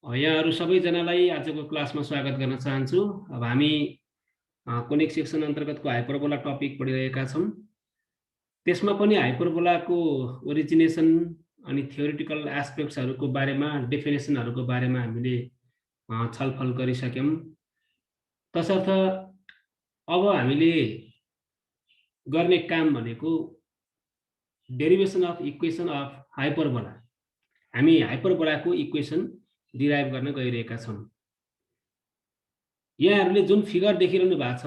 यहाँहरू सबैजनालाई आजको क्लासमा स्वागत गर्न चाहन्छु। अब हामी कोनिक सेक्सन अन्तर्गतको हाइपरबोला टपिक पढिरहेका छौँ। त्यसमा पनि हाइपरबोलाको ओरिजिनेसन अनि थ्योरिटिकल एस्पेक्ट्सहरूको बारेमा, डेफिनेसनहरूको बारेमा हामीले छलफल गरिसक्यौँ। तसर्थ अब हामीले गर्ने काम भनेको derivation of equation of hyperbola. हामी हाइपरबोलाको इक्वेसन डिराइभ गर्न गइरहेका छौँ। यहाँहरूले जुन फिगर देखिरहनु भएको छ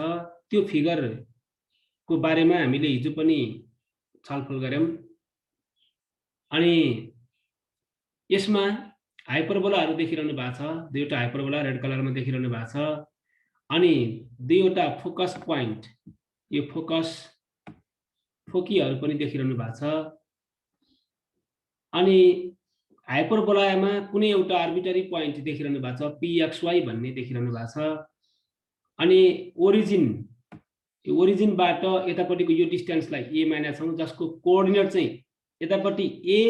त्यो फिगरको बारेमा हामीले हिजो पनि छलफल गऱ्यौँ। अनि यसमा हाइपरबोलाहरू देखिरहनु भएको छ। दुईवटा हाइपरबोला रेड कलरमा देखिरहनु भएको छ। अनि दुईवटा फोकस पोइन्ट, यो फोकीहरू पनि देखिरहनु भएको छ। अनि हाइपरबोलामा कुनै एउटा आर्बिटरी पोइन्ट देखिरहनु भएको छ, PXY भन्ने देखिरहनु भएको छ। अनि ओरिजिनबाट यतापट्टिको यो डिस्टेन्सलाई a मानेका छौँ, जसको कोअर्डिनेट चाहिँ यतापट्टि a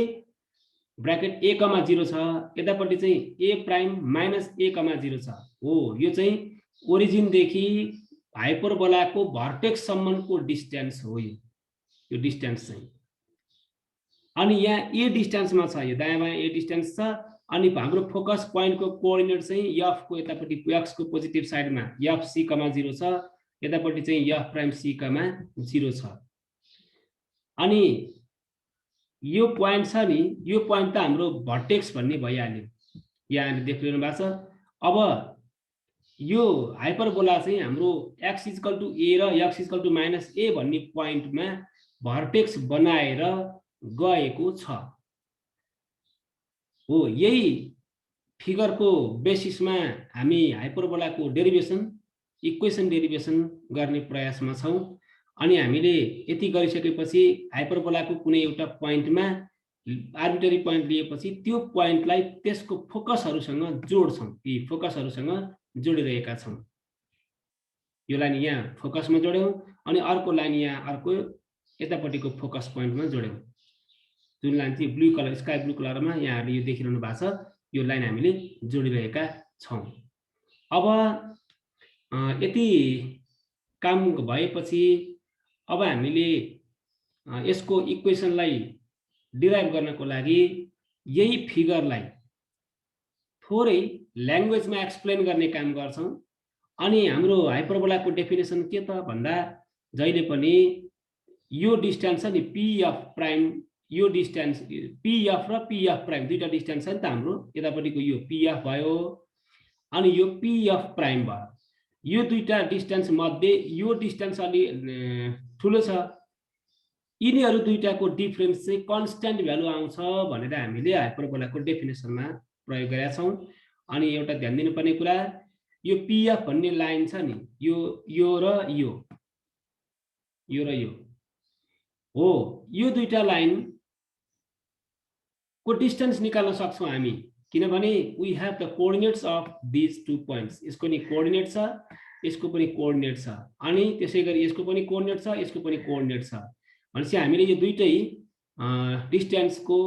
ब्र्याकेट a,0 छ, यतापट्टि चाहिँ a' -a,0 छ। हो, यो चाहिँ ओरिजिनदेखि हाइपरबोलाको भर्टेक्ससम्मको डिस्टेन्स हो। यो डिस्टेन्स चाहिँ अनि यहाँ a डिस्टेन्समा छ, यो दायाँ बायाँ a डिस्टेन्स छ। अनि हाम्रो फोकस पोइन्टको कोअर्डिनेट चाहिँ f को यतापट्टि x को पोजिटिभ साइडमा f(c,0) छ, यतापट्टि चाहिँ f'(c,0) छ। अनि यो पोइन्ट छ नि, यो पोइन्ट त हाम्रो भर्टेक्स भन्ने भइहाल्यो, यहाँ देखिरहनु भएको छ। अब यो हाइपरबोला चाहिँ हाम्रो x = a र x = -a भन्ने पोइन्टमा भर्टेक्स बनाएर गएको छ। हो, यही फिगरको बेसिसमा हामी हाइपरबोलाको डेरिभेसन, इक्वेसन डेरिभेसन गर्ने प्रयासमा छौँ। अनि हामीले यति गरिसकेपछि हाइपरबोलाको कुनै एउटा पोइन्टमा आर्बिटरी पोइन्ट लिएपछि त्यो पोइन्टलाई त्यसको फोकसहरूसँग जोड्छौँ। यी फोकसहरूसँग जोडिरहेका छौँ। यो लाइन यहाँ फोकसमा जोड्यौँ अनि अर्को लाइन यहाँ अर्को यतापट्टिको फोकस पोइन्टमा जोड्यौँ। जुन लाइन चाहिँ ब्लू कलर, स्काई ब्लू कलरमा यहाँहरूले यो देखिरहनु भएको छ, यो लाइन हामीले जोडिरहेका छौँ। अब यति काम भएपछि अब हामीले यसको इक्वेसनलाई डिराइभ गर्नको लागि यही फिगरलाई थोरै ल्याङ्ग्वेजमा एक्सप्लेन गर्ने काम गर्छौँ। अनि हाम्रो हाइपरबोलाको डेफिनेसन के त भन्दा, जहिले पनि यो डिस्टेन्स छ नि pf', यो डिस्टेन्स pf र pf' दुईटा डिस्टेन्स छ नि त हाम्रो। यतापट्टिको यो pf भयो अनि यो pf' भयो। यो दुईटा डिस्टेन्स मध्ये यो डिस्टेन्स अलि ठुलो छ। यिनीहरू दुईटाको डिफरेन्स चाहिँ कन्स्ट्यान्ट भ्यालु आउँछ भनेर हामीले हाइपरबोलाको डेफिनेसनमा प्रयोग गरेका छौँ। अनि एउटा ध्यान दिनुपर्ने कुरा, यो pf भन्ने लाइन छ नि, यो र यो हो, यो दुईटा लाइन को डिस्टेन्स निकाल्न सक्छौँ हामी, किनभने we have the coordinates of these two points. यसको नि कोअर्डिनेट छ, यसको पनि कोअर्डिनेट छ, अनि त्यसै गरी यसको पनि कोअर्डिनेट छ, यसको पनि कोअर्डिनेट छ। भनेपछि हामीले यो दुईटै डिस्टेन्सको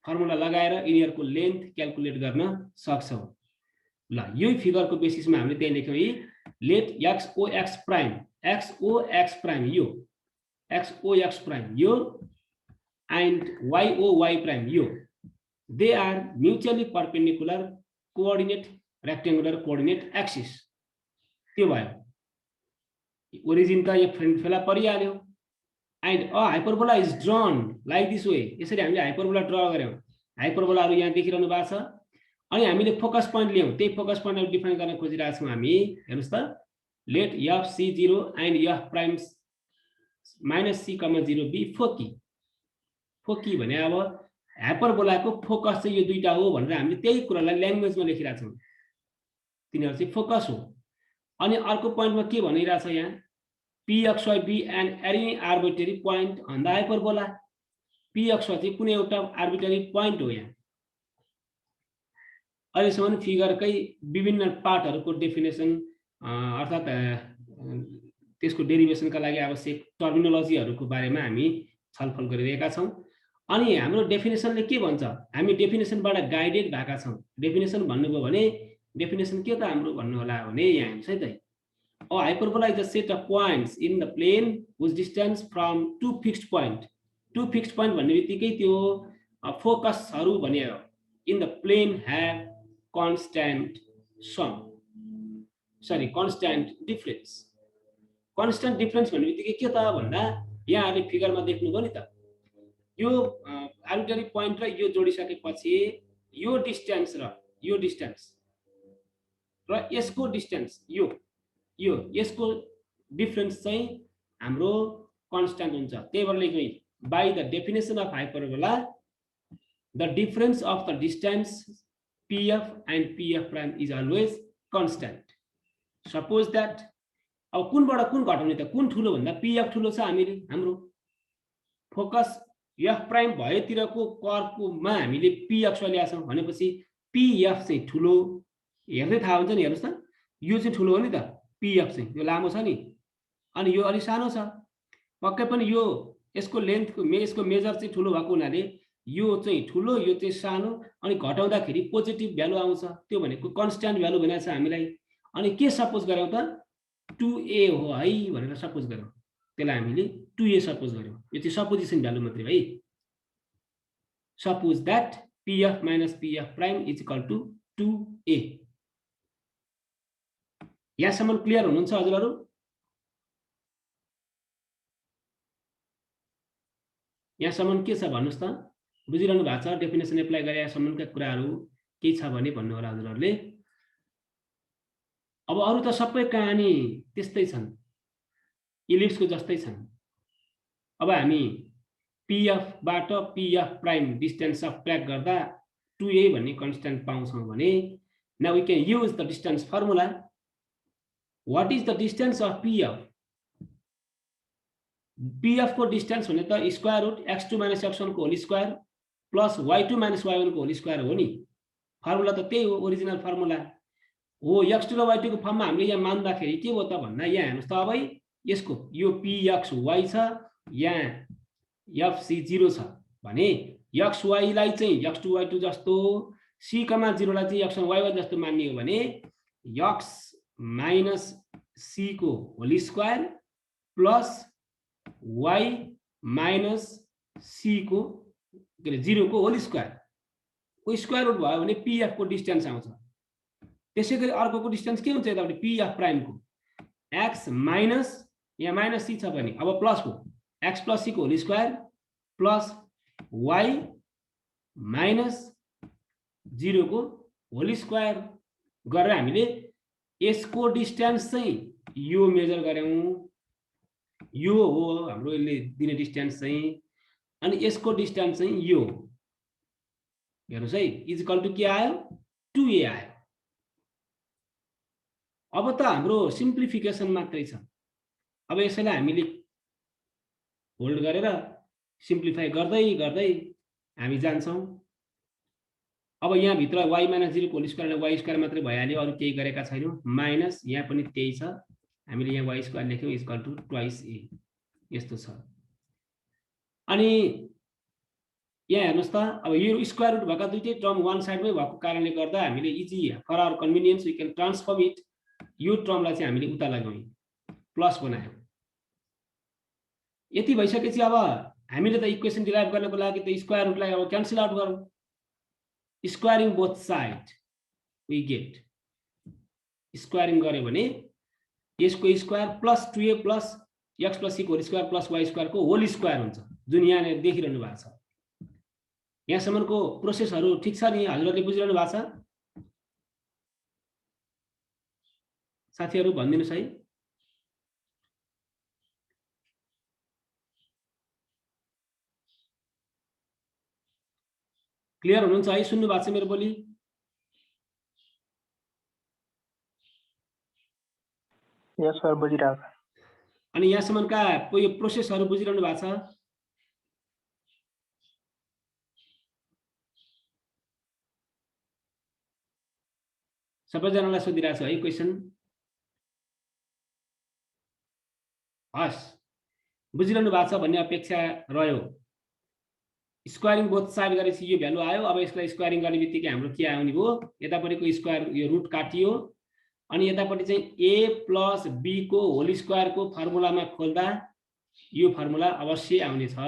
फर्मुला लगाएर यिनीहरूको लेन्थ क्याल्कुलेट गर्न सक्छौँ। ल, यही फिगरको बेसिसमा हामीले त्यही लेख्यौँ, लेट XOX' यो and YOY' यो, they are mutually perpendicular coordinate rectangular coordinate axis। त्यो भयो, ओरिजिन त यो फेला परिहाल्यो। And a hyperbola is drawn like this way. यसरी हामीले हाइपरबोला ड्र गऱ्यौँ। हाइपरबोलाहरू यहाँ देखिरहनु भएको छ। अनि हामीले फोकस पोइन्ट लियौँ, त्यही फोकस पोइन्टहरू डिफाइन गर्न खोजिरहेको छौँ हामी। हेर्नुहोस् त, late f(c0) and f'(c,0) be फोकी भने अब हाइपरबोलाको फोकस चाहिँ यो दुईटा हो भनेर हामीले त्यही कुरालाई ल्याङ्ग्वेजमा लेखिरहेको छौँ। तिनीहरू चाहिँ फोकस हो। अनि अर्को पोइन्टमा के भनिरहेछ यहाँ, PXY be an any arbitrary point on the hyperbola। PXY चाहिँ कुनै एउटा आर्बिटरी पोइन्ट हो। यहाँ अहिलेसम्म फिगरकै विभिन्न पार्टहरूको डेफिनेसन अर्थात् त्यसको डेरिभेसनका लागि आवश्यक टर्मिनोलोजीहरूको बारेमा हामी छलफल गरिरहेका छौँ। अनि हाम्रो डेफिनेसनले के भन्छ, हामी डेफिनेसनबाट गाइडेड भएका छौँ। डेफिनेसन भन्नुभयो भने डेफिनेसन के त हाम्रो भन्नु होला भने यहाँ हेर्नुहोस् है त, a hyperbola is a set of points in the plane whose distance from two fixed point भन्ने बित्तिकै त्यो फोकसहरू भने हो, in the plane have constant difference। constant difference भन्ने बित्तिकै के त भन्दा यहाँले फिगरमा देख्नुभयो नि त, यो आर्बिट्रेरी पोइन्ट र यो जोडिसकेपछि यो डिस्टेन्स र यसको डिस्टेन्स यो यसको डिफरेन्स चाहिँ हाम्रो कन्स्ट्यान्ट हुन्छ। त्यही भएर लेख्नु, by the definition of hyperbola the difference of the distance PF and PF prime is always constant. Suppose that, अब कुनबाट कुन घटाउने त, कुन ठुलो भन्दा पीएफ ठुलो छ हाम्रो फोकस एफ प्राइम भएतिरको कर्वमा हामीले पीएफ ल्याएको छौँ भनेपछि पीएफ चाहिँ ठुलो, हेर्दै थाहा हुन्छ नि। हेर्नुहोस् त, यो चाहिँ ठुलो हो नि त, पीएफ चाहिँ यो लामो छ नि, अनि यो अलि सानो छ। पक्कै पनि यो यसको लेन्थको यसको मेजर चाहिँ ठुलो भएको हुनाले यो चाहिँ ठुलो, यो चाहिँ सानो, अनि घटाउँदाखेरि पोजिटिभ भ्यालु आउँछ। त्यो भनेको कन्स्ट्यान्ट भ्यालु भनेको छ हामीलाई। अनि के सपोज गऱ्यौँ त, 2a हो है भनेर सपोज गऱ्यौँ, त्यसलाई हामीले 2a सपोज गऱ्यौँ। यो चाहिँ सपोजिसन भ्यालु मात्रै है। Suppose that PF minus PF prime is equal to 2a। यहाँसम्म क्लियर हुनुहुन्छ हजुरहरू? यहाँसम्म के छ भन्नुहोस् त, बुझिरहनु भएको छ? डेफिनेसन एप्लाई गरे यहाँसम्मका कुराहरू के छ भने भन्नु होला हजुरहरूले। अब अरू त सबै कहानी त्यस्तै छन्, इलिप्सको जस्तै छन्। अब हामी पीएफबाट पीएफ प्राइम डिस्टेन्स सब्ट्र्याक्ट गर्दा 2a भन्ने कन्स्ट्यान्ट पाउँछौँ भने now we can use the distance formula. What is the distance of PF? PF को डिस्टेन्स भने त square root x2 minus x1 को whole square plus y2 minus y1 को whole square हो नि। फर्मुला त त्यही हो, ओरिजिनल फर्मुला हो। x2 र y2 को फर्ममा हामीले यहाँ मान्दाखेरि के हो त भन्दा, यहाँ हेर्नुहोस् त, अब यसको यो pxy छ, यहाँ fc0 छ भने xy लाई चाहिँ x2 y2 जस्तो, c, 0 लाई चाहिँ x1 y1 जस्तो मान्ने हो भने x माइनस c को whole square plus y minus c को 0 को होल स्क्वायर को स्क्वायर रुट भयो भने पीएफ को डिस्टेन्स आउँछ। त्यसैगरी अर्कोको डिस्टेन्स के हुन्छ यतापट्टि पीएफ प्राइम को x माइनस, यहाँ माइनस c छ भने अब प्लस को x प्लस c को whole square plus y minus 0 को होल स्क्वायर गरेर हामीले यसको डिस्टेन्स चाहिँ यो मेजर गर्यौं। यो हो हाम्रो यसले दिने डिस्टेन्स चाहिँ, अनि यसको डिस्टेन्स चाहिँ यो। हेर्नुहोस् है, इज इक्वल टु के आयो? 2a आयो। अब त हाम्रो सिम्प्लिफिकेसन मात्रै छ। अब यसैलाई हामीले होल्ड गरेर सिम्प्लिफाई गर्दै गर्दै हामी जान्छौँ। अब यहाँ भित्र y माइनस 0 को होल स्क्वायर y स्क्वायर मात्रै भइहाल्यो, अरु केही गरेका छैनौँ। माइनस यहाँ पनि त्यही छ, हामीले यहाँ y स्क्वायर लेख्यौँ is equal to twice a, यस्तो छ। अनि यहाँ हेर्नुहोस् त, अब यो स्क्वायर रुट भएका दुईटै टर्म वान साइडमै भएको कारणले गर्दा हामीले easy for our convenience we can transform it. यो टर्मलाई चाहिँ हामीले उता लगायौँ, प्लस बनायौँ। यति भइसकेपछि अब हामीले त इक्वेसन डिराइभ गर्नको लागि त स्क्वायर रुटलाई अब क्यान्सल आउट गरौँ। Squaring both side we get, squaring गर्यो भने यसको square plus 2a plus x plus c को whole square plus y square को होल स्क्वायर हुन्छ, जुन यहाँ देखिरहनु भएको छ। यहाँसम्मको प्रोसेसहरू ठिक छ नि? हजुरहरूले बुझिरहनु भएको छ? साथीहरू भनिदिनुहोस् है। क्लियर हुनुहुन्छ है? सुन्नु भएको छ मेरो बोली? यस सर, बुझिरहेको छ। अनि यहाँसम्मका यो प्रोसेसहरू बुझिरहनु भएको छ? सबैजनालाई सोधिरहेको छु है क्वेसन। हस्, बुझिरहनु भएको छ भन्ने अपेक्षा रह्यो। स्क्वायरिङ बोथ साइड गरेपछि यो भ्यालु आयो। अब यसलाई स्क्वायरिङ गर्ने बित्तिकै हाम्रो के आउने भयो, यतापट्टिको स्क्वायर यो रुट काटियो अनि यतापट्टि चाहिँ a प्लस b को होल स्क्वायरको फर्मुलामा खोल्दा यो फर्मुला अवश्य आउने छ।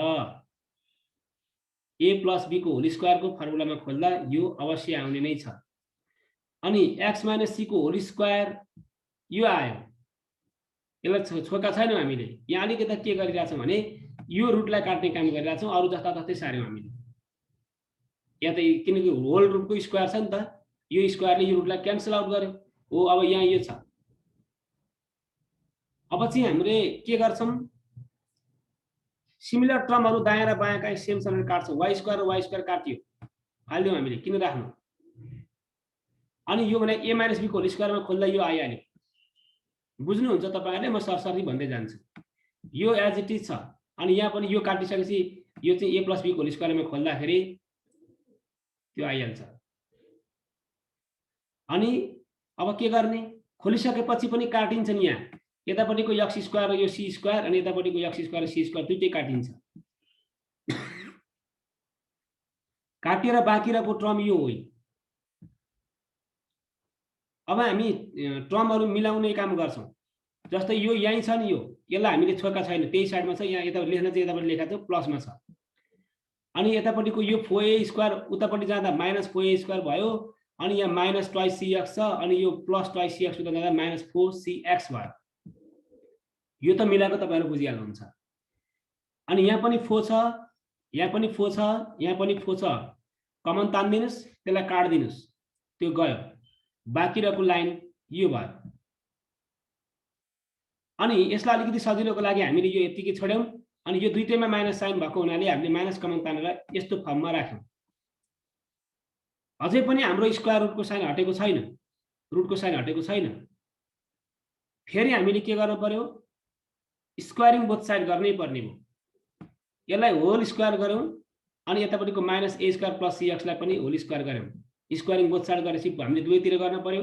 a प्लस b को होल स्क्वायरको फर्मुलामा खोल्दा यो अवश्य आउने नै छ। अनि x माइनस c को होल स्क्वायर यो आयो। यसलाई छोका छैनौँ हामीले। यहाँ अलिकति के गरिरहेछौँ भने यो रुटलाई काट्ने काम गरिरहेछौँ, अरू जस्ता तस्तै सार्यौँ हामीले। यहाँ त किनकि होल रुटको स्क्वायर छ नि त, यो स्क्वायरले यो रुटलाई क्यान्सल आउट गर्यो। हो अब यहाँ यो छ। अब चाहिँ हामीले के गर्छौँ, सिमिलर टर्महरू दायाँ र बायाँ कहीँ सेमसँग काट्छौँ। वाइ स्क्वायर र वाइ स्क्वायर काटियो, हालिदिउँ हामीले, किन राख्नु। अनि यो भने a माइनस b को होल स्क्वायरमा खोल्दा यो आइहाल्यो। बुझ्नुहुन्छ तपाईँहरूले, म सरसरी भन्दै जान्छु। यो एज इट इज छ। अनि यहाँ पनि यो काटिसकेपछि यो चाहिँ a प्लस b को होल स्क्वायरमा खोल्दाखेरि त्यो आइहाल्छ। अनि अब के गर्ने, खोलिसकेपछि पनि काटिन्छ नि। यहाँ यतापट्टिको x स्क्वायर र यो c स्क्वायर अनि यतापट्टिको x स्क्वायर र c स्क्वायर दुईटै काटिन्छ। काटिएर बाँकी रहेको टर्म यो हो। अब हामी टर्महरू मिलाउने काम गर्छौँ। जस्तै यो यहीँ छ नि, यो यसलाई हामीले छोएका छैन, त्यही साइडमा छ। यहाँ यता लेख्न चाहिँ यतापट्टि लेखा छ, प्लसमा छ। अनि यतापट्टिको यो 4a स्क्वायर उतापट्टि जाँदा माइनस 4a स्क्वायर भयो। अनि यहाँ माइनस ट्वाइस cx छ अनि यो प्लस ट्वाइस cx उता जाँदा माइनस 4cx भयो। यो त मिलाएको तपाईँहरू बुझिहाल्नुहुन्छ। अनि यहाँ पनि 4 छ, यहाँ पनि 4 छ, यहाँ पनि 4 छ। कमन तान्दिनुहोस्, त्यसलाई काट्दिनुहोस्, त्यो गयो। बाँकी रहेको लाइन यो भयो। अनि यसलाई अलिकति सजिलोको लागि हामीले यो यतिकै छोड्यौँ। अनि यो दुईटैमा माइनस साइन भएको हुनाले हामीले माइनस कमन तानेर यस्तो फर्ममा राख्यौँ। अझै पनि हाम्रो स्क्वायर रुटको साइन हटेको छैन, रुटको साइन हटेको छैन। फेरि हामीले के गर्नु पर्यो, स्क्वायरिङ बोथ साइड गर्नै पर्ने भयो। यसलाई होल स्क्वायर गऱ्यौँ अनि यतापट्टिको minus a square plus cx लाई पनि होल स्क्वायर गऱ्यौँ। स्क्वायरिङ बोथ साइड गरेपछि हामीले दुवैतिर गर्न पर्यो।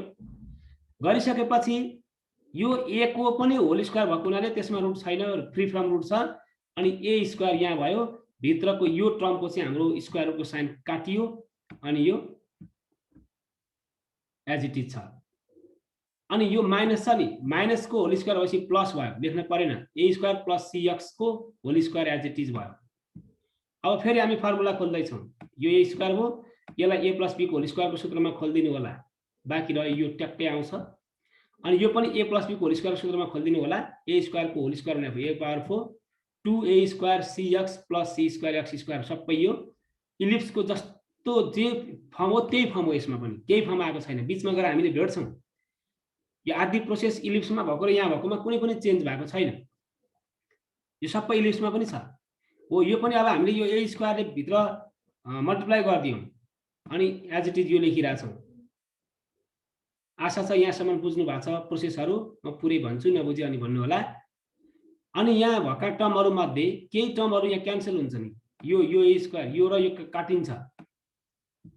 गरिसकेपछि यो a को पनि होल स्क्वायर भएको हुनाले त्यसमा रुट छैन, फ्री फ्रम रुट छ। अनि a स्क्वायर यहाँ भयो, भित्रको यो टर्मको चाहिँ हाम्रो स्क्वायर रुटको साइन काटियो अनि यो एज इट इज छ। अनि यो माइनस छ नि, माइनसको होल स्क्वायर भएपछि प्लस भयो, लेख्न परेन। a स्क्वायर प्लस cx को whole square as it is भयो। अब फेरि हामी फर्मुला खोल्दैछौँ। यो a स्क्वायर हो, यसलाई a प्लस b को होल स्क्वायरको सूत्रमा खोलिदिनु होला, बाँकी रह्यो यो ट्याक्कै आउँछ। अनि यो पनि a प्लस b को होल स्क्वायरको सूत्रमा खोलिदिनु होला। a स्क्वायर को होल स्क्वायर भनेको a power 4 2a square cx plus c square x square सबै यो इलिप्सको जस्तो जे फर्म हो त्यही फर्म हो। यसमा पनि केही फर्म आएको छैन, बिचमा गएर हामीले भेट्छौँ। यो आदि प्रोसेस इलिप्समा भएको र यहाँ भएकोमा कुनै पनि चेन्ज भएको छैन। यो सबै इलिप्समा पनि छ। हो यो पनि अब हामीले यो a स्क्वायरले भित्र मल्टिप्लाई गरिदियौँ अनि एज इट इज यो लेखिरहेछौँ। आशा छ यहाँसम्म बुझ्नु भएको छ प्रोसेसहरू। म पुरै भन्छु, नबुझे अनि भन्नु होला। अनि यहाँ भएका टर्महरू मध्ये केही टर्महरू यहाँ क्यान्सल हुन्छ नि। यो a स्क्वायर यो र यो काटिन्छ,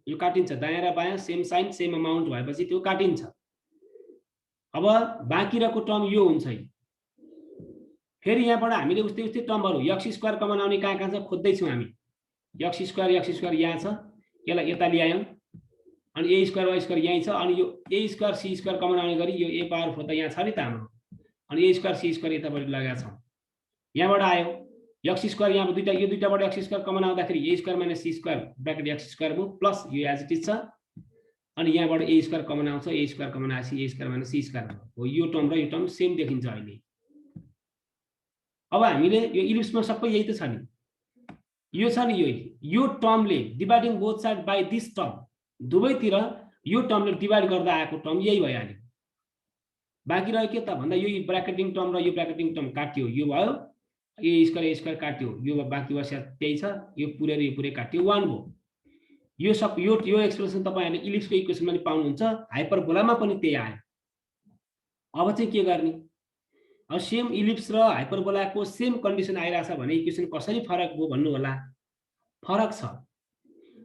यो काटिन्छ। दायाँ र बायाँ सेम साइन सेम अमाउन्ट भएपछि त्यो काटिन्छ। अब बाँकी रहेको टर्म यो हुन्छ। फेरि यहाँबाट हामीले उस्तै उस्तै टर्महरू x स्क्वायर कमन आउने कहाँ कहाँ छ खोज्दैछौँ हामी। x स्क्वायर यहाँ छ, यसलाई यता ल्यायौँ। अनि a स्क्वायर y स्क्वायर यहीँ छ। अनि यो a square c square common आउने गरी यो a पावर 4 त यहाँ छ नि त हाम्रो। अनि a स्क्वायर c स्क्वायर यतापट्टि लगाएका छौँ। यहाँबाट आयो x स्क्वायर, यहाँ दुईटा, यो दुईटाबाट x स्क्वायर कमन आउँदाखेरि a square minus c square bracket x square भयो प्लस यो एज इट इज छ। अनि यहाँबाट a स्क्वायर कमन आउँछ, a स्क्वायर कमन आएपछि a square minus c square हो। यो टर्म र यो टर्म सेम देखिन्छ अहिले। अब हामीले यो इलिप्समा सबै यही त छ नि, यो छ नि, यो टर्मले dividing both side by this term, दुवैतिर यो टर्मले डिभाइड गर्दा आएको टर्म यही भइहाल्यो। बाँकी रह्यो के त भन्दा यो ब्र्याकेटिङ टर्म र यो ब्र्याकेटिङ टर्म काट्यो, यो भयो a स्क्वायर काट्यो, यो बाँकी बस्या त्यही छ। यो पुरै काट्यो, 1 भयो। यो सब यो एक्सप्रेसन तपाईहरुले इलिप्सको इक्वेसनमा पनि पाउनुहुन्छ, हाइपरबोलामा पनि त्यही आयो। अब चाहिँ के गर्ने, अब सेम इलिप्स र हाइपरबोलाको सेम कन्डिसन आइराछ भने इक्वेसन कसरी फरक हो भन्नु होला। फरक छ।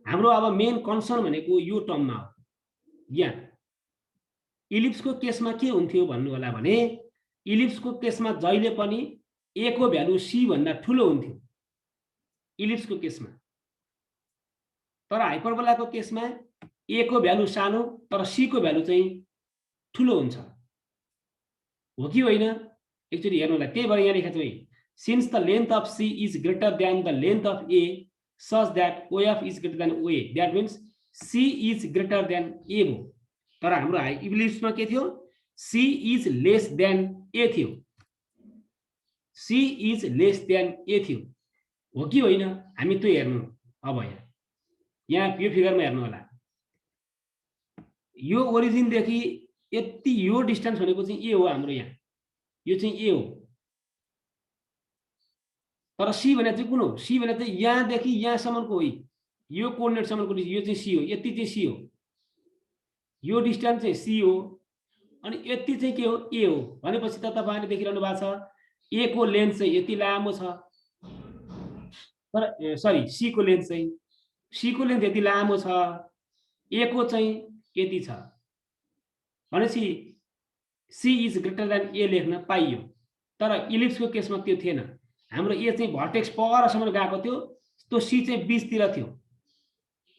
हाम्रो अब मेन कन्सर्न भनेको यो टर्ममा हो। यहाँ इलिप्सको केसमा के हुन्थ्यो भन्नु होला भने, इलिप्सको केसमा जहिले पनि a को भ्यालु c भन्दा ठूलो हुन्थ्यो। इलिप्सको केसमा तर हाइपरबोलाको केसमा a को भ्यालु सानो तर c को भ्यालु चाहिँ ठुलो हुन्छ, हो कि होइन? एकचोटि हेर्नु होला। त्यही भएर यहाँ लेखेको छु है, since the length of c is greater than the length of a such that OF is greater than OA, that means c is greater than a भो। तर हाम्रो इलिप्समा के थियो? c is less than a थियो, c is less than a थियो, हो कि होइन? हामी त्यो हेर्नु। अब यहाँ यो फिगरमा हेर्नु होला, यो ओरिजिनदेखि यति यो डिस्टेन्स भनेको चाहिँ a हो हाम्रो, यहाँ यो चाहिँ a हो। तर c भने चाहिँ कुन हो? c भने चाहिँ यहाँदेखि यहाँसम्मको हो, यो कोअर्डिनेटसम्मको यो चाहिँ c हो, यति चाहिँ c हो, यो डिस्टेन्स चाहिँ c हो, अनि यति चाहिँ के हो? a हो। भनेपछि त तपाईहरुले देखिरहनु भएको छ a को लेन्थ चाहिँ यति लामो छ, तर सरी c को लेन्थ चाहिँ यति लामो छ, a को चाहिँ यति छ, भनेपछि c is greater than a लेख्न पाइयो। तर इलिप्सको केसमा त्यो थिएन, हाम्रो a चाहिँ भर्टेक्स परसम्म गएको थियो, त्यो c चाहिँ बीचतिर थियो।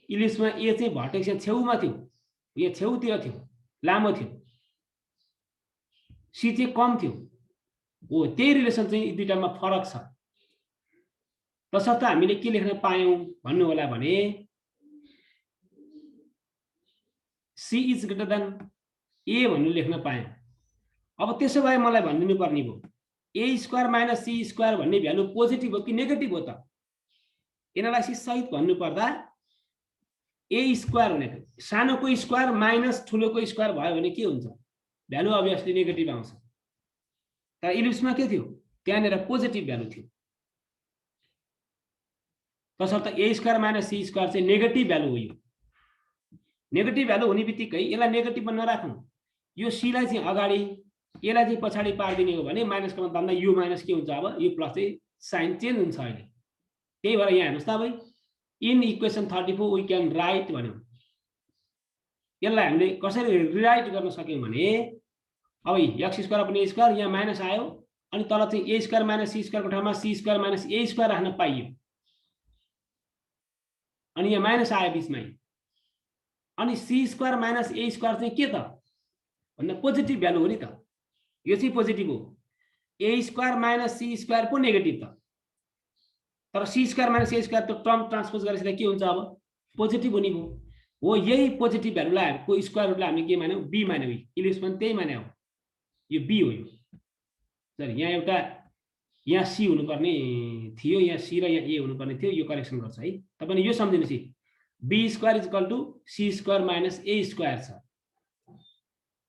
इलिप्समा a चाहिँ भर्टेक्स यहाँ छेउमा थियो, यो छेउतिर थियो, लामो थियो, c चाहिँ कम थियो, हो। त्यही रिलेसन चाहिँ दुईटामा फरक छ। तसर्थ हामीले के लेख्न पायौं भन्नु होला भने c is greater than a भन्नु लेख्न पायौं। अब त्यसो भए मलाई भनिदिनु पर्ने भयो a square minus c square भन्ने भ्यालु पोजिटिभ हो कि नेगेटिभ हो त? एनालाइसिस सहित भन्नु पर्दा a स्क्वायर भनेको सानोको स्क्वायर माइनस ठुलोको स्क्वायर भयो भने के हुन्छ? भ्यालु अभियसली नेगेटिभ आउँछ। तर इलिप्समा के थियो? त्यहाँनिर पोजिटिभ भ्यालु थियो। तसर्थ a square minus c square चाहिँ नेगेटिभ भ्यालु हो। यो नेगेटिभ भ्यालु हुने बित्तिकै यसलाई नेगेटिभमा नराख्नु, यो c लाई चाहिँ अगाडि यसलाई चाहिँ पछाडि पारिदिने हो भने माइनसको मतलबमा यो माइनस के हुन्छ? अब यो प्लस चाहिँ साइन चेन्ज हुन्छ अहिले। त्यही भएर यहाँ हेर्नुस् त, अब in equation 34 we can write भन्यौं। यसलाई हामीले कसरी रिराइट गर्न सक्यौं भने अब x square upon a square यहाँ माइनस आयो, अनि तल चाहिँ a स्क्वायर माइनस c स्क्वायरको ठाउँमा c square minus a square राख्न पाइयो, अनि यहाँ माइनस आयो बीचमा, अनि c square minus a square चाहिँ के त भन्दा पोजिटिभ भ्यालु हो नि त। यो चाहिँ पोजिटिभ हो। a square minus c square पो नेगेटिभ त, तर c square minus a square त टर्म ट्रान्सपोज गरेपछि के हुन्छ? अब पोजिटिभ हुने भयो। हो, यही पोजिटिभ भ्यालुलाई को स्क्वायर रुटलाई हामीले के मान्यौं? b मान्यौं। इलिप्स पनि त्यही माने हो, यो b हो। यो सरी, यहाँ एउटा यहाँ c हुनुपर्ने थियो, यहाँ c र यहाँ a हुनुपर्ने थियो, यो करेक्सन गर्छ है। तपाईले यो सम्झिनुस् है, b square is equal to c square minus a square छ,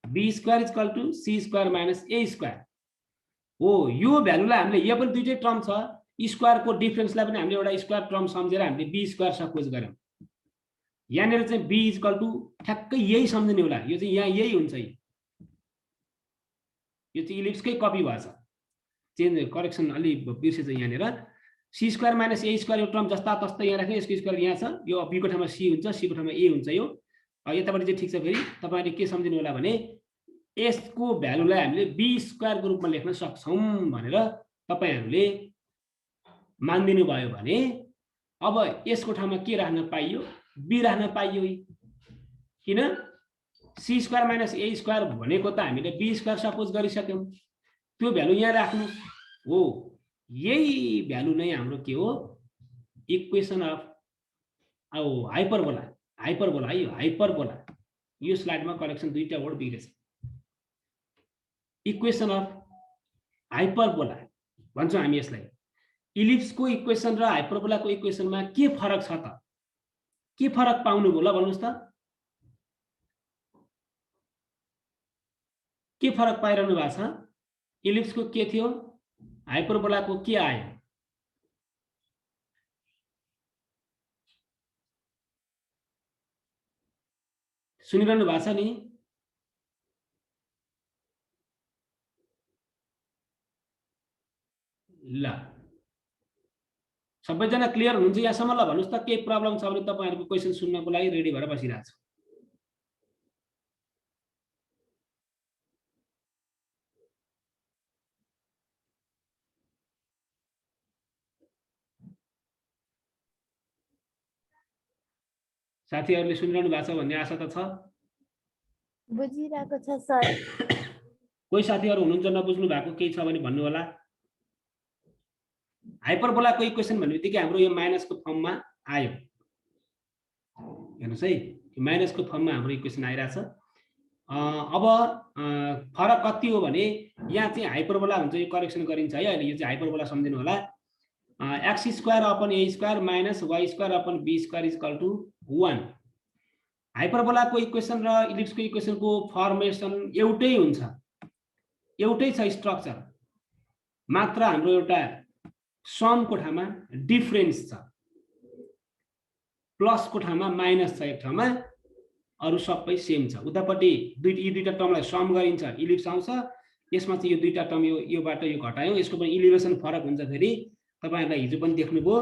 b square is equal to c square minus a square हो। यो भ्यालुलाई हामीले यहाँ पनि दुईटै टर्म छ, स्क्वायरको डिफरेन्सलाई पनि हामीले एउटा स्क्वायर टर्म सम्झेर हामीले b स्क्वायर सपोज गर्यौं। यहाँनिर चाहिँ b इज इक्वल टु ठ्याक्कै यही सम्झिने होला, यो चाहिँ यहाँ यही हुन्छ। यो चाहिँ इलिप्सकै कपी भएछ, चेन्ज करेक्सन अलि बिर्सेछ। यहाँनिर c square minus a square यो टर्म जस्ता तस्तै यहाँ राख्ने, यसको स्क्वायर यहाँ छ, यो b को ठाउँमा c हुन्छ, c को ठाउँमा a हुन्छ। यो यतापट्टि चाहिँ ठिक छ। फेरि तपाईले के सम्झिनु होला भने यसको भ्यालुलाई हामीले b स्क्वायरको रूपमा लेख्न सक्छौं भनेर तपाईहरुले मान्दिनु भयो भने अब यसको ठाउँमा के राख्न पाइयो? b राख्न पाइयो। किन? c square minus a square भनेको त हामीले b स्क्वायर सपोज गरिसक्यौं, त्यो भ्यालु यहाँ राख्नु हो। यही भ्यालु नै हाम्रो के हो? Equation of hyperbola. हाइपरबोला है, हाइपरबोला। यो स्लाइडमा करेक्सन दुईटा वर्ड बिग्रेछ। इक्वेसन अफ हाइपरबोला भन्छौं हामी यसलाई। इलिप्सको इक्वेसन र हाइपरबोलाको इक्वेसनमा के फरक छ त? के फरक पाउनु भयो ल भन्नुस् त? के फरक पाइरहनु भएको छ? इलिप्सको के थियो, हाइपरबोलाको के आयो? सुनिरहनु भएको छ नि? ल, सबैजना क्लियर हुनुहुन्छ यहाँसम्म? ल भन्नुस् त, के प्रब्लम छ भने तपाईहरुको क्वेशन सुन्नको लागि रेडी भएर बसिरहेको छु। साथीहरूले सुनिरहनु भएको छ भन्ने आशा त छ। बुझिरहेको छ सर। कोही साथीहरू हुनुहुन्छ नबुझ्नु भएको केही छ भने भन्नु होला। हाइपरबोलाको इक्वेसन भन्ने बित्तिकै हाम्रो यो माइनसको फर्ममा आयो। हेर्नुहोस् है, यो माइनसको फर्ममा हाम्रो इक्वेसन आइरहेछ। अब फरक कति हो भने यहाँ चाहिँ हाइपरबोला हुन्छ, यो करेक्सन गरिन्छ है। अहिले यो चाहिँ हाइपरबोला सम्झिनु होला। X square upon a square minus y square upon b square equal to 1। हाइपरबोलाको इक्वेसन र इलिप्सको इक्वेसनको फर्मेसन एउटै हुन्छ, एउटै छ स्ट्रक्चर, मात्र हाम्रो एउटा समको ठाउँमा डिफरेन्स छ, प्लसको ठाउँमा माइनस छ एक ठाउँमा, अरू सबै सेम छ। उतापट्टि यी दुईटा टर्मलाई सम गरिन्छ, इलिप्स आउँछ। यसमा चाहिँ यो दुईटा टर्म योबाट यो घटायौँ, यसको पनि इलिभेसन फरक हुन्छ। फेरि तपाईँहरूलाई हिजो पनि देख्नुभयो,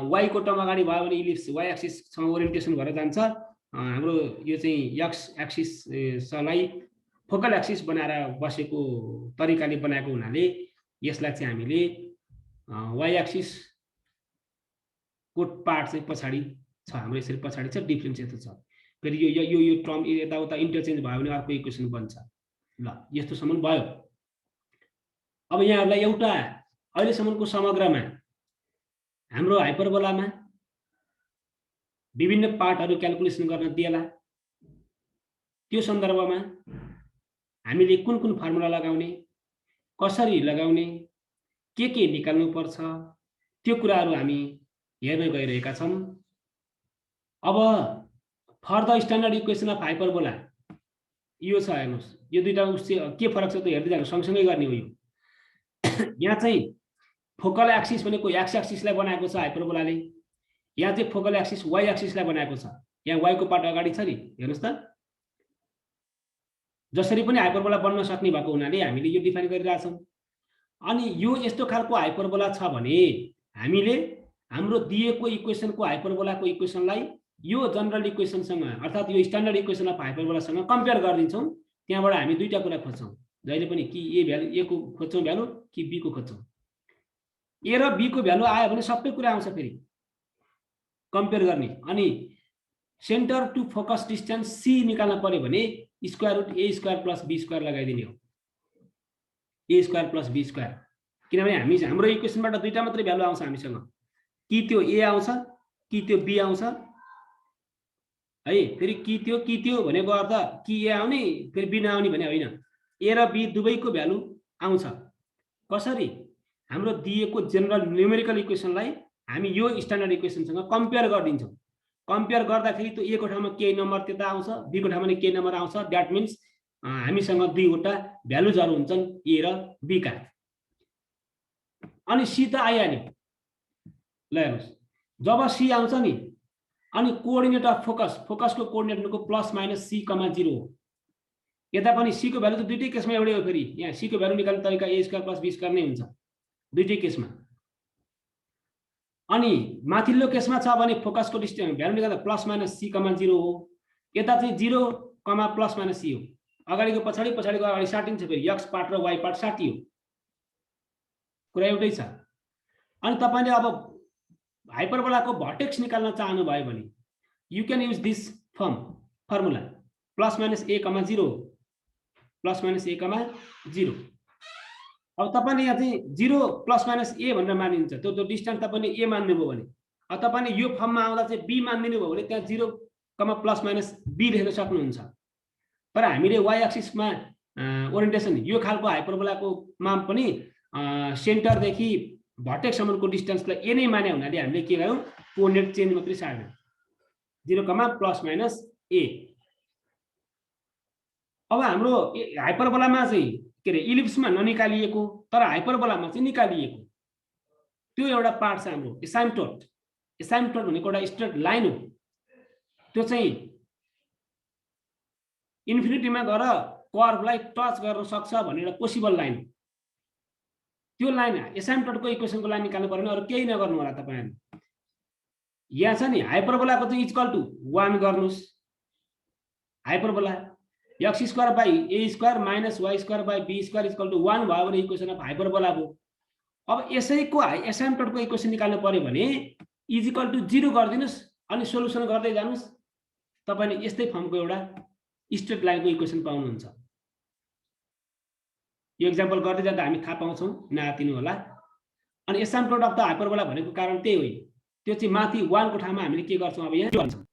वाईको टर्म अगाडि भयो भने इलिप्स वाई एक्सिससँग ओरिएन्टेसन भएर जान्छ। हाम्रो यो चाहिँ एक्स एक्सिसलाई फोकल एक्सिस बनाएर बसेको तरिकाले बनाएको हुनाले यसलाई चाहिँ हामीले वाई एक्सिसको पार्ट चाहिँ पछाडि छ, हाम्रो यसरी पछाडि छ, डिफ्रेन्स यस्तो छ। फेरि यो टर्म यताउता इन्टरचेन्ज भयो भने अर्को इक्वेसन बन्छ। ल, यस्तोसम्म भयो। अब यहाँहरूलाई एउटा अहिलेसम्मको समग्रमा हाम्रो हाइपरबोलामा विभिन्न पार्टहरू क्याल्कुलेसन गर्न दिएला। त्यो सन्दर्भमा हामीले कुन कुन फर्मुला लगाउने, कसरी लगाउने, के निकाल्नु पर्छ, त्यो कुराहरू हामी हेर्न गइरहेका छौँ। अब for the standard equation of hyperbola यो छ। हेर्नुहोस्, यो दुईटा के फरक छ त हेर्दै जानु, सँगसँगै गर्ने हो। यो यहाँ चाहिँ फोकल एक्सिस भनेको एक्स एक्सिसलाई बनाएको छ हाइपरबोलाले, यहाँ चाहिँ फोकल एक्सिस वाई एक्सिसलाई बनाएको छ। यहाँ वाईको पार्ट अगाडि छ नि, हेर्नुहोस् त। जसरी पनि हाइपरबोला बन्न सक्ने भएको हुनाले हामीले यो डिफाइन गरिरहेछौँ। अनि यो यस्तो खालको हाइपरबोला छ भने हामीले हाम्रो दिएको इक्वेसनको हाइपरबोलाको इक्वेसनलाई यो जनरल इक्वेसनसँग अर्थात् यो स्ट्यान्डर्ड इक्वेसन अफ हाइपरबोलासँग कम्पेयर गरिदिन्छौँ। त्यहाँबाट हामी दुईटा कुरा खोज्छौँ जहिले पनि, कि ए भ्यालु ए को खोज्छौँ भ्यालु कि बी को खोज्छौँ। ए र बी को भ्यालु आयो भने सबै कुरा आउँछ फेरि कम्पेयर गर्ने। अनि center to focus distance c निकाल्न पर्यो भने square root a square plus b square लगाइदिने हो, a square plus b square. किनभने हाम्रो इक्वेसनबाट दुईटा मात्रै भ्यालु आउँछ हामीसँग, कि त्यो ए आउँछ कि त्यो बी आउँछ है। फेरि कि त्यो भनेको अर्थ कि ए आउने फेरि बी नआउने भने होइन, ए र बी दुवैको भ्यालु आउँछ। कसरी? हाम्रो दिएको जेनरल न्युमेरिकल इक्वेसनलाई हामी यो स्ट्यान्डर्ड इक्वेसनसँग कम्पेयर गरिदिन्छौँ। कम्पेयर गर्दाखेरि त्यो ए को ठाउँमा केही नम्बर त्यता आउँछ, बी को ठाउँमा केही नम्बर आउँछ। द्याट मिन्स हामीसँग दुईवटा भ्यालुजहरू हुन्छन् ए र बी का। अनि सी त आइहाल्यो। ल हेर्नुहोस्, जब सी आउँछ नि, अनि कोअर्डिनेट अफ फोकसको कोअर्डिनेट भनेको प्लस माइनस सी कमा 0 हो। यता पनि सी को भ्यालु त दुईटै केसमा एउटै हो। फेरि यहाँ सी को भ्यालु निकाल्ने तरिका ए स्क्वायर प्लस बी स्क्वायर नै हुन्छ दुईटै केसमा। अनि माथिल्लो केसमा छ भने फोकसको डिस्टेन्स भ्यालु निकाल्दा प्लस माइनस सी कमा 0 हो। यता चाहिँ 0 कमा प्लस माइनस सी हो। अगाडिको पछाडि, पछाडिको अगाडि साटिन्छ। फेरि एक्स पार्ट र वाई पार्ट साटियो, कुरा एउटै छ। अनि तपाईले अब हाइपरबोलाको भर्टेक्स निकाल्न चाहनु भयो भने you can use this formula plus minus a comma 0, plus minus a comma 0। अब तपाईले यहाँ चाहिँ 0 प्लस माइनस ए भनेर मानिन्छ। त्यो डिस्टेन्स तपाईले ए मान्नुभयो भने, अब तपाईले यो फर्ममा आउँदा चाहिँ बी मानिदिनु भयो भने त्यहाँ 0 कमा प्लस माइनस बी लेख्न सक्नुहुन्छ। तर हामीले वाई एक्सिसमा ओरिएन्टेसन यो खालको हाइपरबोलाकोमा पनि सेन्टरदेखि भर्टेक्ससम्मको डिस्टेन्सलाई ए नै माने हुनाले हामीले के गर्यौँ, कोअर्डिनेट चेन्ज मात्रै सार्यौँ, 0 कमा प्लस माइनस ए। अब हाम्रो हाइपरबोलामा चाहिँ के अरे इलिप्समा ननिकालिएको तर हाइपरबोलामा चाहिँ निकालिएको त्यो एउटा पार्ट छ हाम्रो एसाइम्पटोट। एसाइम्पटोट भनेको एउटा स्ट्रेट लाइन हो। त्यो चाहिँ इन्फिनिटीमा गएर कर्भलाई टच गर्न सक्छ भन्ने एउटा पोसिबल लाइन हो। त्यो लाइन एसाइम्पटोटको इक्वेसनको लाइन निकाल्नु पर्यो भने अरू केही नगर्नु होला तपाईहरु। यहाँ छ नि हाइपरबोलाको चाहिँ इक्वल टु 1 गर्नुस्। Hyperbola x square by a square minus y square by b square equal to 1 भयो भने इक्वेसन अफ हाइपरबोला हो। अब यसैको एसाइम्पटोटको इक्वेसन निकाल्नु पर्यो भने इज इक्वल टु 0 गरिदिनुस्। अनि सोलुसन गर्दै जानुस्, तपाईले यस्तै फर्मको एउटा स्ट्रेट लाइनको इक्वेसन पाउनुहुन्छ। यो एक्जाम्पल गर्दै जाँदा हामी थाहा पाउँछौँ, नआतिनु होला। अनि एसाइम्प्टोड अफ द हाइपरबोला भनेको कारण त्यही हो। त्यो चाहिँ माथि 1 को ठाउँमा हामीले के गर्छौँ, अब यहाँ गर्छौँ,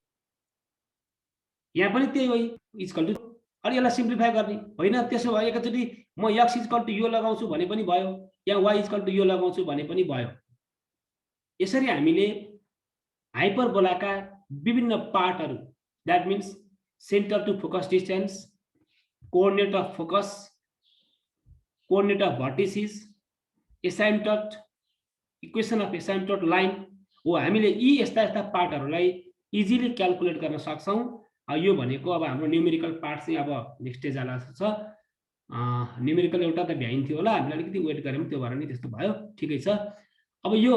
यहाँ पनि त्यही हो, इक्वल टु। अनि यसलाई सिम्प्लिफाई गर्ने होइन, त्यसो भए एकचोटि म x इक्वल टु यो लगाउँछु भने पनि भयो, यहाँ y इक्वल टु यो लगाउँछु भने पनि भयो। यसरी हामीले हाइपरबोलाका विभिन्न पार्टहरू, that means centre to focus distance, coordinate of focus, coordinate of vertices, asymptote, equation of asymptote line हो, हामीले यी यस्ता यस्ता पार्टहरूलाई इजिली क्याल्कुलेट गर्न सक्छौँ। यो भनेको अब हाम्रो न्युमेरिकल पार्ट चाहिँ अब नेक्स्ट स्टेज जाला छ। न्युमेरिकल एउटा त भ्याइन्थ्यो होला, हामीले अलिकति वेट गऱ्यौँ, त्यो भएर नि त्यस्तो भयो, ठिकै छ। अब यो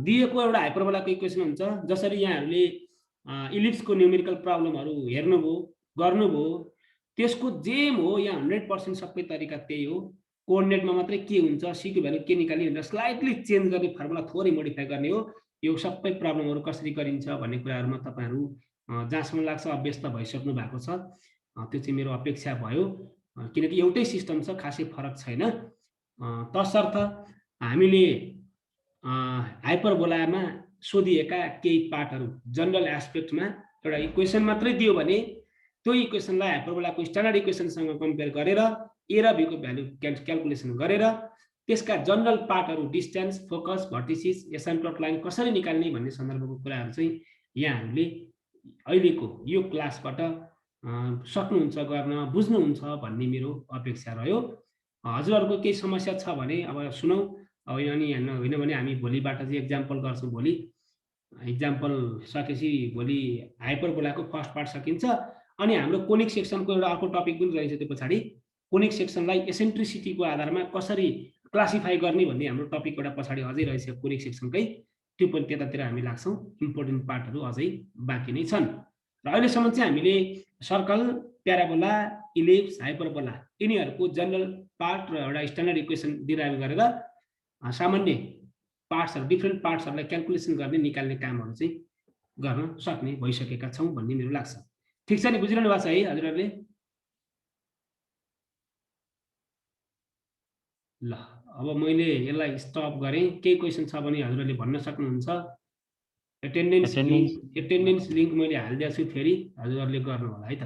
दिएको एउटा हाइपरबोलाको इक्वेसन हुन्छ, जसरी यहाँहरूले इलिप्सको न्युमेरिकल प्रब्लमहरू हेर्नुभयो, गर्नुभयो, त्यसको जेम हो। यहाँ 100% सबै तरिका त्यही हो। कोअर्डिनेटमा मात्रै के हुन्छ, सीको भ्यालु के निकाल्ने भनेर स्लाइटली चेन्ज गर्ने, फर्मुला थोरै मोडिफाई गर्ने हो। यो सबै प्रब्लमहरू कसरी गरिन्छ भन्ने कुराहरूमा तपाईँहरू जहाँसम्म लाग्छ अभ्यस्त भइसक्नु भएको छ। त्यो चाहिँ मेरो अपेक्षा भयो, किनकि एउटै सिस्टम छ, खासै फरक छैन। तसर्थ हामीले हाइपरबोलामा सोधिएका केही पार्टहरू जनरल एस्पेक्टमा एउटा इक्वेसन मात्रै दियो भने त्यो इक्वेसनलाई हाइपरबोलाको स्ट्यान्डर्ड इक्वेसनसँग कम्पेयर गरेर ए र बी को भ्यालु क्याल्कुलेसन गरेर त्यसका जनरल पार्टहरू डिस्टेन्स, फोकस, भर्टिसिस, एसाइम्प्टोड लाइन कसरी निकाल्ने भन्ने सन्दर्भको कुराहरू चाहिँ यहाँहरूले अहिलेको यो क्लासबाट सक्नुहुन्छ गर्न, बुझ्नुहुन्छ भन्ने मेरो अपेक्षा रह्यो। हजुरहरूको केही समस्या छ भने अब सुनौ, अनि होइन भने हामी भोलिबाट चाहिँ एक्जाम्पल गर्छौँ। भोलि एक्जाम्पल सकेपछि भोलि हाइपरबोलाको फर्स्ट पार्ट सकिन्छ। अनि हाम्रो कोनिक सेक्सनको एउटा अर्को टपिक पनि रहेछ, त्यो पछाडि कोनिक सेक्सनलाई एसेन्ट्रिसिटीको आधारमा कसरी क्लासिफाई गर्ने भन्ने हाम्रो टपिक एउटा पछाडि अझै रहेछ कोनिक सेक्सनकै, त्यो पनि त्यतातिर हामी लाग्छौँ। इम्पोर्टेन्ट पार्टहरू अझै बाँकी नै छन्। र अहिलेसम्म चाहिँ हामीले सर्कल, प्याराबोला, इलिप्स, हाइपरबोला यिनीहरूको जनरल पार्ट र एउटा स्ट्यान्डर्ड इक्वेसन डिराइभ गरेर सामान्य पार्ट्सहरू, डिफ्रेन्ट पार्ट्सहरूलाई क्याल्कुलेसन गर्ने, निकाल्ने कामहरू चाहिँ गर्न सक्ने भइसकेका छौँ भन्ने मेरो लाग्छ। ठिक छ नि, बुझिरहनु भएको छ है हजुरहरूले? ल, अब मैले यसलाई स्टप गरेँ। केही क्वेसन छ भने हजुरहरूले भन्न सक्नुहुन्छ। एटेन्डेन्स लिङ्क मैले हालिदिएको छु, फेरि हजुरहरूले गर्नु होला है त।